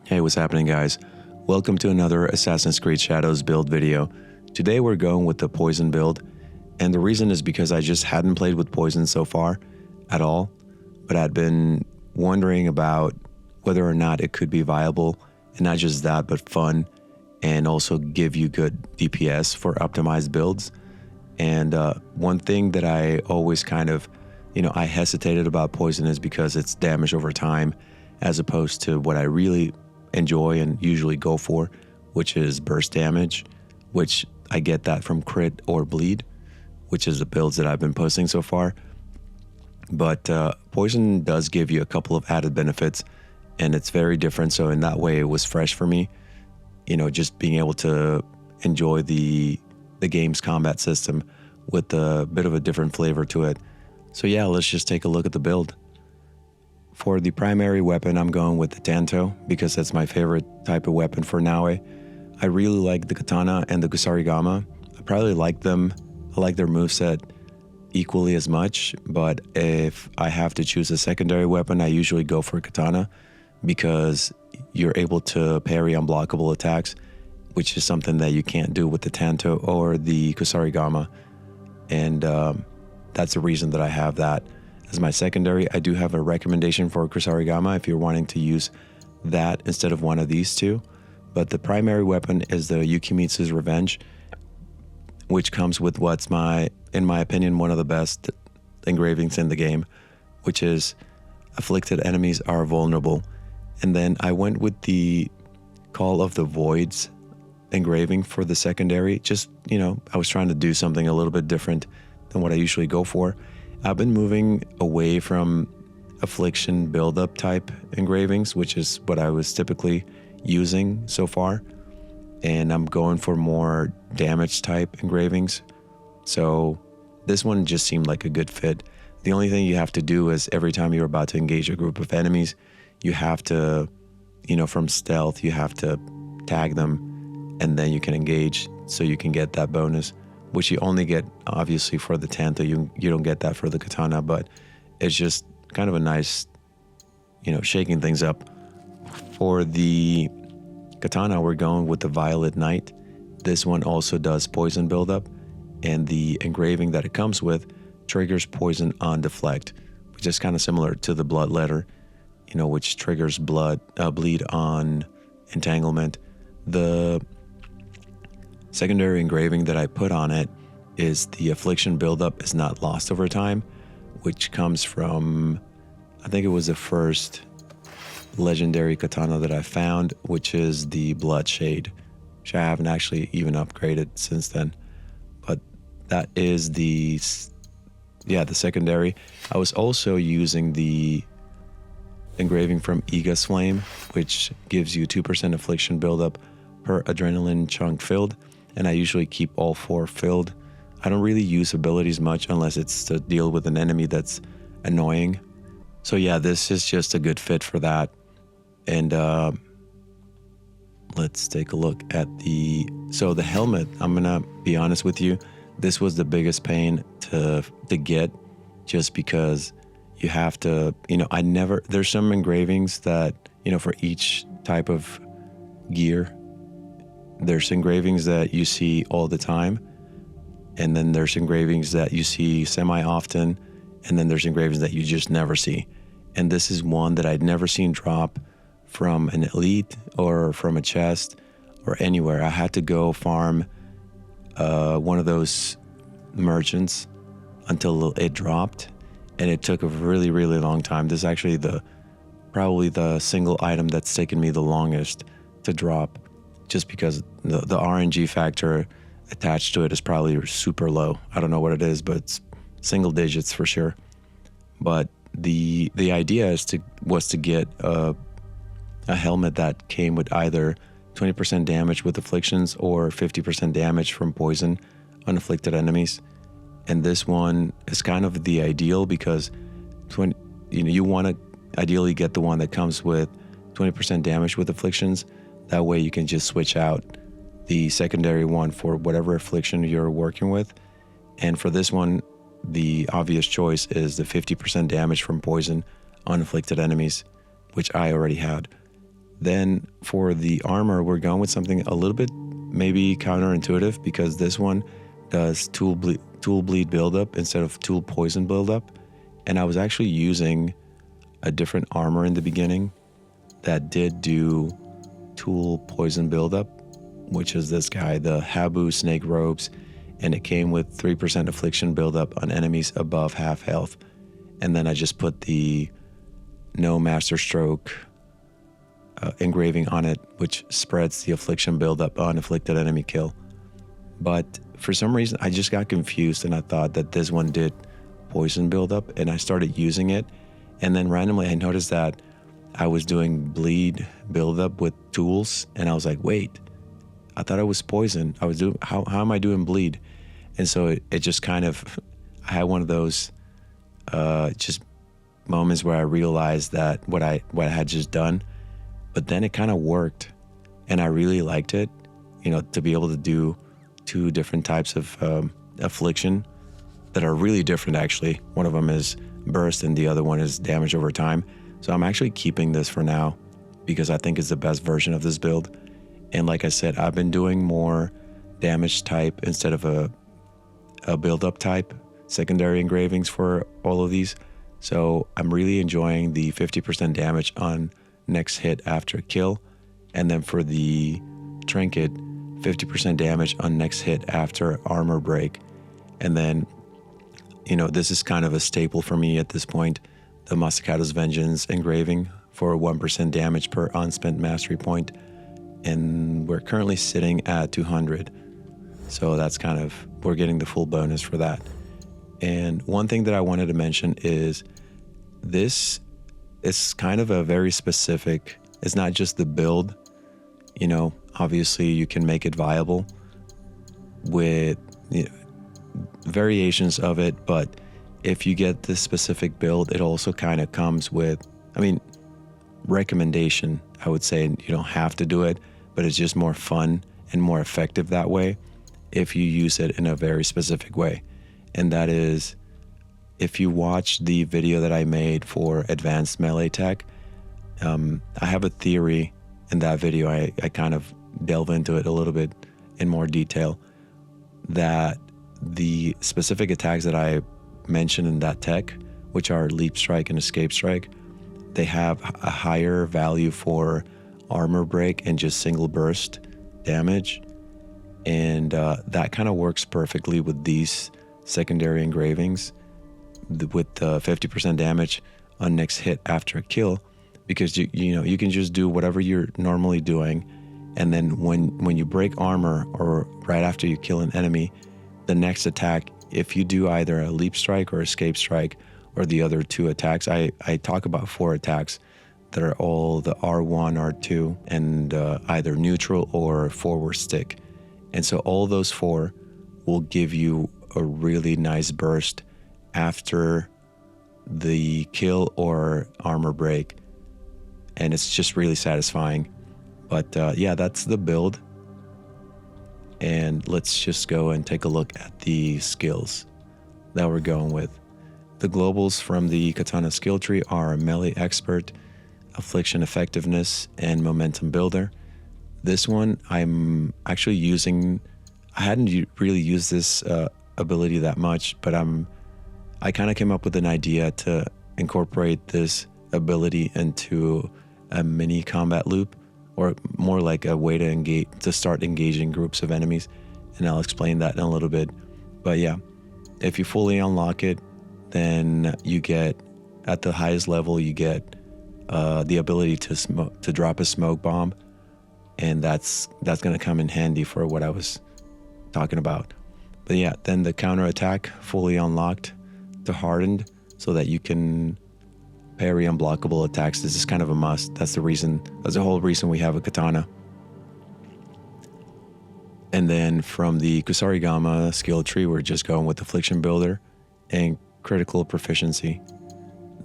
Hey, what's happening, guys? Welcome to another Assassin's Creed Shadows build video. Today we're going with the poison build, and the reason is because I just hadn't played with poison so far at all, but I'd been wondering about whether or not it could be viable, and not just that, but fun, and also give you good DPS for optimized builds. And one thing that I always kind of, I hesitated about poison is because it's damage over time, as opposed to what I really enjoy and usually go for, which is burst damage, which I get that from crit or bleed, which is the builds that I've been posting so far. But poison does give you a couple of added benefits, and it's very different. So in that way, it was fresh for me, just being able to enjoy the game's combat system with a bit of a different flavor to it. So yeah, let's just take a look at the build. For the primary weapon, I'm going with the Tanto because that's my favorite type of weapon for Naue. I really like the Katana and the Kusarigama. I probably like them. I like their moveset equally as much, but if I have to choose a secondary weapon, I usually go for Katana because you're able to parry unblockable attacks, which is something that you can't do with the Tanto or the Kusarigama. And that's the reason that I have that as my secondary. I do have a recommendation for Kusarigama if you're wanting to use that instead of one of these two. But the primary weapon is the Yukimitsu's Revenge, which comes with what's in my opinion, one of the best engravings in the game, which is afflicted enemies are vulnerable. And then I went with the Call of the Voids engraving for the secondary. Just, I was trying to do something a little bit different than what I usually go for. I've been moving away from affliction build-up type engravings, which is what I was typically using so far, and I'm going for more damage type engravings. So this one just seemed like a good fit. The only thing you have to do is every time you're about to engage a group of enemies, you have to, from stealth, you have to tag them, and then you can engage so you can get that bonus, which you only get obviously for the Tanto. You don't get that for the Katana, but it's just kind of a nice, shaking things up. For the Katana, we're going with the Violet Knight. This one also does poison buildup, and the engraving that it comes with triggers poison on deflect, which is kind of similar to the Blood Letter, which triggers bleed on entanglement. The secondary engraving that I put on it is the affliction buildup is not lost over time, which comes from, I think it was the first legendary katana that I found, which is the Bloodshade, which I haven't actually even upgraded since then. But that is the secondary. I was also using the engraving from Iga's Flame, which gives you 2% affliction buildup per adrenaline chunk filled, and I usually keep all 4 filled. I don't really use abilities much unless it's to deal with an enemy that's annoying. So yeah, this is just a good fit for that. And let's take a look at the helmet. I'm gonna be honest with you, this was the biggest pain to get, just because you have to, there's some engravings that, for each type of gear, there's engravings that you see all the time, and then there's engravings that you see semi-often, and then there's engravings that you just never see. And this is one that I'd never seen drop from an elite or from a chest or anywhere. I had to go farm one of those merchants until it dropped, and it took a really, really long time. This is actually probably the single item that's taken me the longest to drop, just because the RNG factor attached to it is probably super low. I don't know what it is, but it's single digits for sure. But the idea was to get a helmet that came with either 20% damage with afflictions or 50% damage from poison on afflicted enemies. And this one is kind of the ideal because you want to ideally get the one that comes with 20% damage with afflictions. That way you can just switch out the secondary one for whatever affliction you're working with. And for this one, the obvious choice is the 50% damage from poison on afflicted enemies, which I already had. Then for the armor, we're going with something a little bit maybe counterintuitive, because this one does tool bleed buildup instead of tool poison buildup. And I was actually using a different armor in the beginning that did do tool poison buildup, which is this guy, the Habu Snake Robes, and it came with 3% affliction buildup on enemies above half health. And then I just put the no master stroke engraving on it, which spreads the affliction buildup on afflicted enemy kill. But for some reason, I just got confused and I thought that this one did poison buildup, and I started using it. And then randomly I noticed that I was doing bleed buildup with tools, and I was like, wait, I thought I was poison. I was doing, how am I doing bleed? And so it just kind of, I had one of those just moments where I realized that what I had just done, but then it kind of worked, and I really liked it, you know, to be able to do 2 different types of affliction that are really different actually. One of them is burst and the other one is damage over time. So I'm actually keeping this for now because I think it's the best version of this build. And like I said, I've been doing more damage type instead of a build-up type secondary engravings for all of these. So I'm really enjoying the 50% damage on next hit after a kill. And then for the trinket, 50% damage on next hit after armor break. And then, you know, this is kind of a staple for me at this point, the Masakato's Vengeance engraving for 1% damage per unspent mastery point. And we're currently sitting at 200. So that's kind of, we're getting the full bonus for that. And one thing that I wanted to mention is this is kind of a very specific, it's not just the build, you know, obviously you can make it viable with, you know, variations of it, but if you get this specific build, it also kind of comes with, I mean, recommendation, I would say. You don't have to do it, but it's just more fun and more effective that way if you use it in a very specific way. And that is, if you watch the video that I made for advanced melee tech, I have a theory in that video. I kind of delve into it a little bit in more detail, that the specific attacks that I mentioned in that tech, which are leap strike and escape strike, they have a higher value for armor break and just single burst damage. And that kind of works perfectly with these secondary engravings with 50% damage on next hit after a kill, because you know, you can just do whatever you're normally doing, and then when you break armor or right after you kill an enemy, the next attack, if you do either a leap strike or escape strike or the other 2 attacks, I talk about 4 attacks that are all the R1, R2, and either neutral or forward stick. And so all those 4 will give you a really nice burst after the kill or armor break. And it's just really satisfying. But yeah, that's the build. And let's just go and take a look at the skills that we're going with. The globals from the Katana skill tree are Melee Expert, Affliction Effectiveness, and Momentum Builder. This one I'm actually using, I hadn't really used this ability that much, but I kind of came up with an idea to incorporate this ability into a mini combat loop, or more like a way to start engaging groups of enemies, and I'll explain that in a little bit. But yeah, if you fully unlock it, then you get, at the highest level, you get the ability to drop a smoke bomb, and that's going to come in handy for what I was talking about. But yeah, then the counter attack fully unlocked to hardened, so that you can parry unblockable attacks. This is kind of a must. That's the whole reason we have a katana. And then from the Kusarigama skill tree, we're just going with Affliction Builder and Critical Proficiency.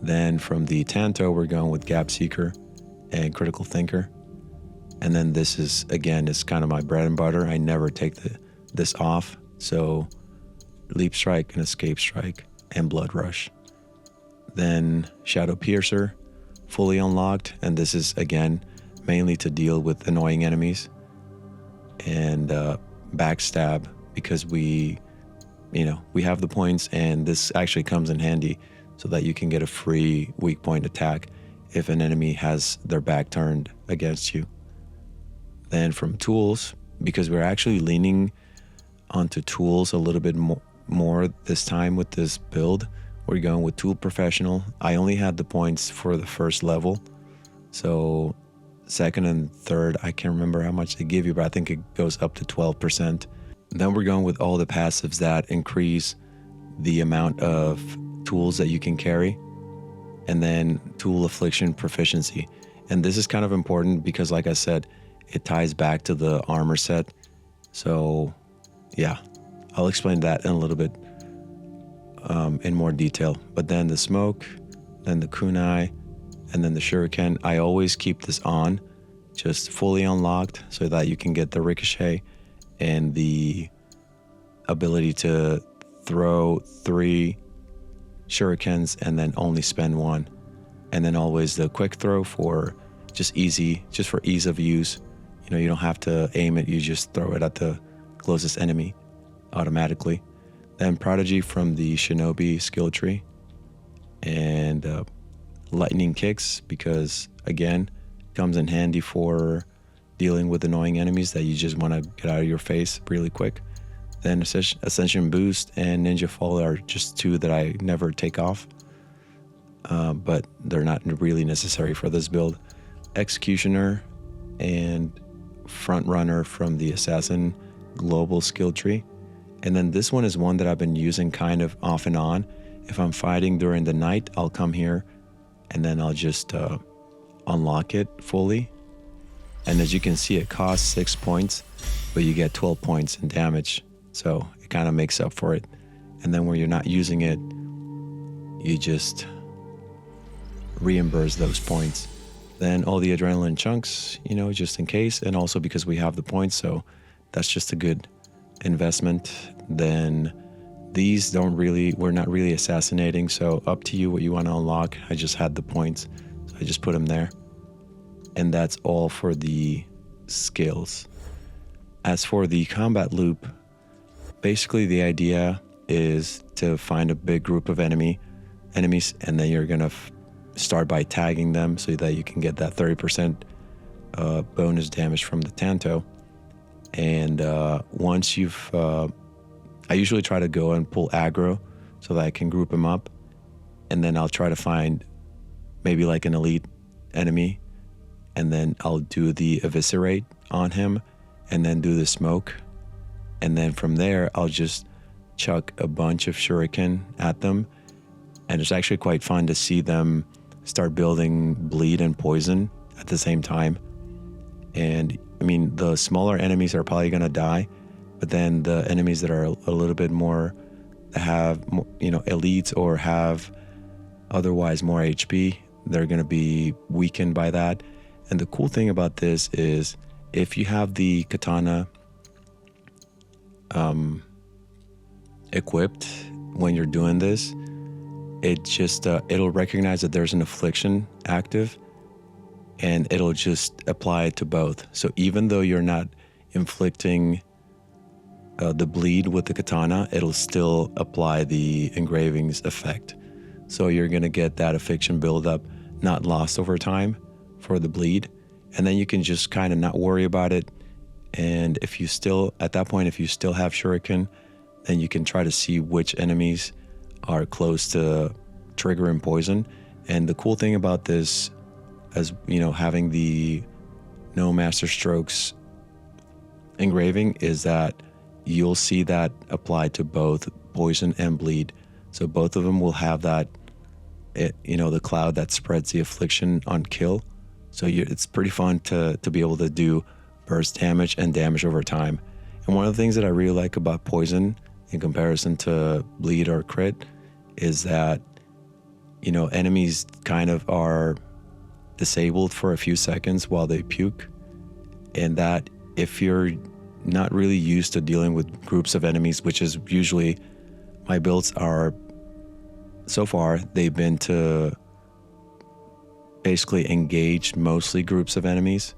Then from the Tanto, we're going with Gap Seeker and Critical Thinker. And then this is, again, it's kind of my bread and butter. I never take this off. So Leap Strike and Escape Strike and Blood Rush. Then Shadow Piercer, fully unlocked, and this is again mainly to deal with annoying enemies, and backstab because we have the points, and this actually comes in handy so that you can get a free weak point attack if an enemy has their back turned against you. Then from tools, because we're actually leaning onto tools a little bit more this time with this build, we're going with Tool Professional. I only had the points for the first level, so second and third, I can't remember how much they give you, but I think it goes up to 12%. Then we're going with all the passives that increase the amount of tools that you can carry, and then Tool Affliction Proficiency. And this is kind of important because, like I said, it ties back to the armor set. So yeah, I'll explain that in a little bit in more detail. But then the smoke, then the kunai, and then the shuriken. I always keep this on, just fully unlocked, so that you can get the ricochet and the ability to throw 3 shurikens and then only spend 1. And then always the quick throw for just for ease of use. You don't have to aim it, you just throw it at the closest enemy automatically. Then Prodigy from the Shinobi skill tree, and lightning kicks, because again, comes in handy for dealing with annoying enemies that you just want to get out of your face really quick. Then Ascension Boost and Ninja Fall are just 2 that I never take off, but they're not really necessary for this build. Executioner and Front Runner from the Assassin global skill tree. And then this one is one that I've been using kind of off and on. If I'm fighting during the night, I'll come here and then I'll just unlock it fully. And as you can see, it costs 6 points, but you get 12 points in damage. So it kind of makes up for it. And then when you're not using it, you just reimburse those points. Then all the adrenaline chunks, just in case, and also because we have the points, so that's just a good investment. Then these we're not really assassinating, so up to you what you want to unlock. I just had the points, so I just put them there. And that's all for the skills. As for the combat loop, basically the idea is to find a big group of enemies, and then you're gonna start by tagging them so that you can get that 30% bonus damage from the Tanto. And once you've I usually try to go and pull aggro so that I can group them up, and then I'll try to find maybe like an elite enemy, and then I'll do the eviscerate on him, and then do the smoke, and then from there I'll just chuck a bunch of shuriken at them. And it's actually quite fun to see them start building bleed and poison at the same time. And I mean, the smaller enemies are probably going to die, but then the enemies that are a little bit more, that have, elites or have otherwise more HP, they're going to be weakened by that. And the cool thing about this is if you have the katana equipped when you're doing this, it just it'll recognize that there's an affliction active, and it'll just apply it to both. So even though you're not inflicting the bleed with the katana, it'll still apply the engravings effect. So you're gonna get that affliction buildup not lost over time for the bleed, and then you can just kind of not worry about it. And if you still, at that point, if you still have shuriken, then you can try to see which enemies are close to triggering poison. And the cool thing about this, as having the no master strokes engraving, is that you'll see that applied to both poison and bleed. So both of them will have that, the cloud that spreads the affliction on kill. So it's pretty fun to be able to do burst damage and damage over time. And one of the things that I really like about poison in comparison to bleed or crit is that, enemies kind of are disabled for a few seconds while they puke. And that if you're not really used to dealing with groups of enemies, which is usually my builds are, so far, they've been to basically engage mostly groups of enemies,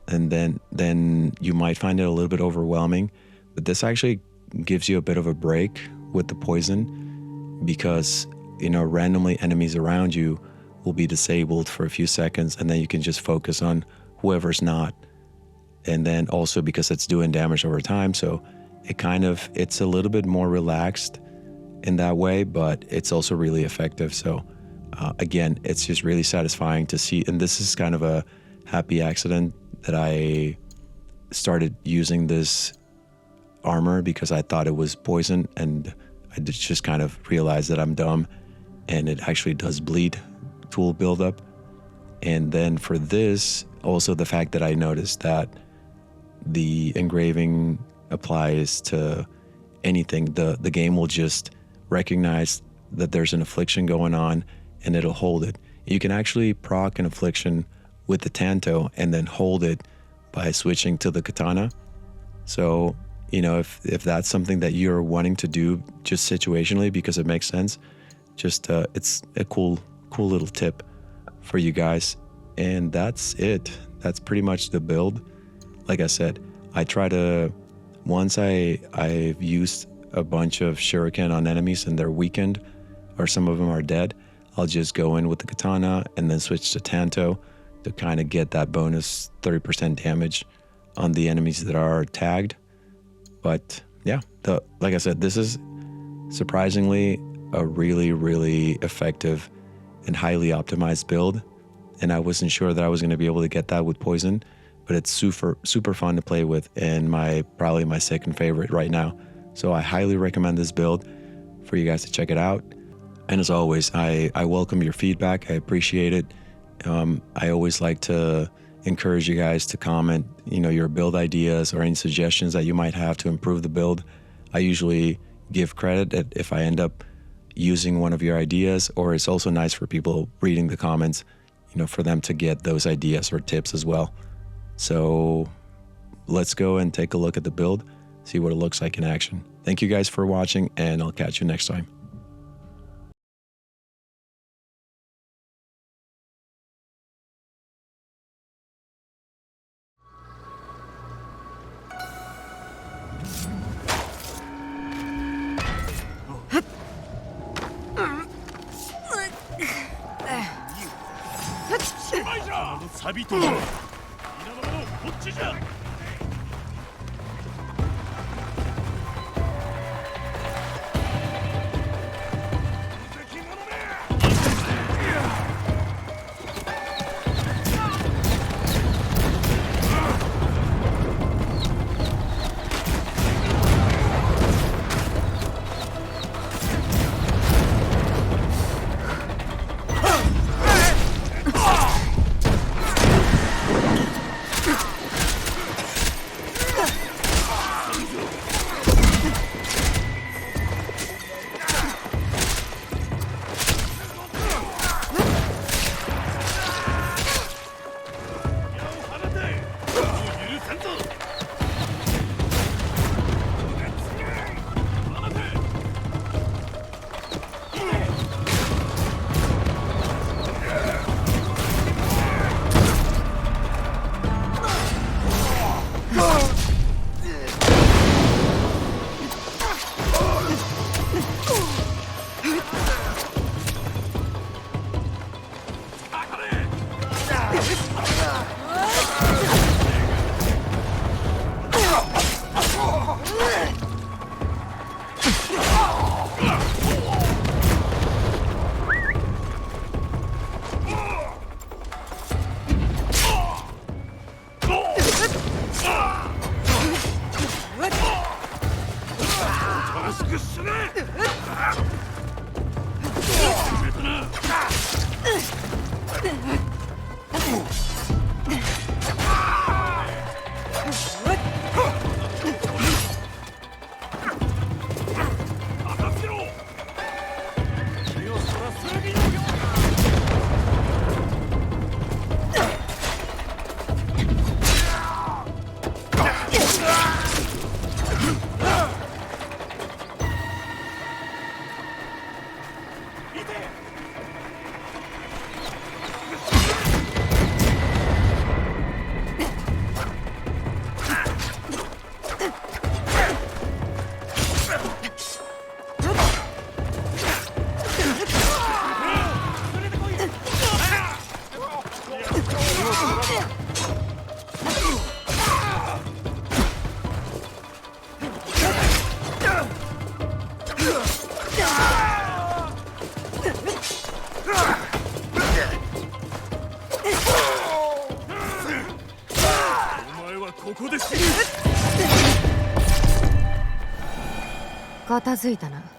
and then you might find it a little bit overwhelming. But this actually gives you a bit of a break with the poison, because randomly enemies around you will be disabled for a few seconds, and then you can just focus on whoever's not. And then also because it's doing damage over time, so it's a little bit more relaxed in that way, but it's also really effective. So again, it's just really satisfying to see. And this is kind of a happy accident that I started using this armor, because I thought it was poison, and I just kind of realized that I'm dumb, and it actually does bleed tool buildup. And then for this, also the fact that I noticed that the engraving applies to anything. The game will just recognize that there's an affliction going on, and it'll hold it. You can actually proc an affliction with the Tanto and then hold it by switching to the katana. So if that's something that you're wanting to do just situationally because it makes sense, just it's a cool little tip for you guys. And that's it. That's pretty much the build. Like I said, I try to, once I've used a bunch of shuriken on enemies and they're weakened, or some of them are dead, I'll just go in with the katana and then switch to Tanto to kind of get that bonus 30% damage on the enemies that are tagged. But yeah, like I said, this is surprisingly a really, really effective and highly optimized build. And I wasn't sure that I was going to be able to get that with poison, but it's super fun to play with, and probably my second favorite right now. So I highly recommend this build for you guys to check it out. And as always, I welcome your feedback. I appreciate it. I always like to encourage you guys to comment, your build ideas or any suggestions that you might have to improve the build. I usually give credit if I end up using one of your ideas, or it's also nice for people reading the comments, for them to get those ideas or tips as well. So let's go and take a look at the build, see what it looks like in action. Thank you guys for watching, and I'll catch you next time. 片付いたな。